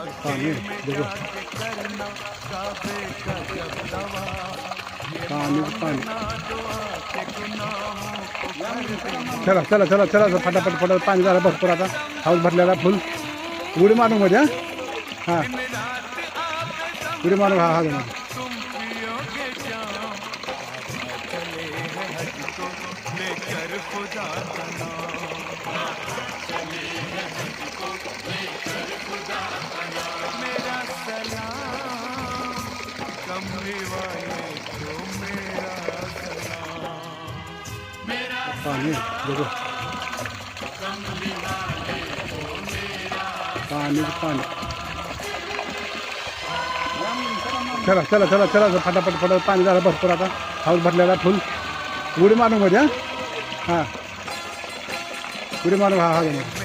पानी देखो, पानी पानी। चला चला चला चला फटाफट फटाफट पाणी झालं भरपूर आता हाऊस भरलेला फुल उडी मारू मध्ये हां उडी मारू हा हा जमा पानी देखो पानी पानी चला चला चला चला फटाफट फटाफट पाणी झालं भरपूर आता हाऊस भरलेला फुल उडी मारू मध्ये हां उडी मारू हा हा जमा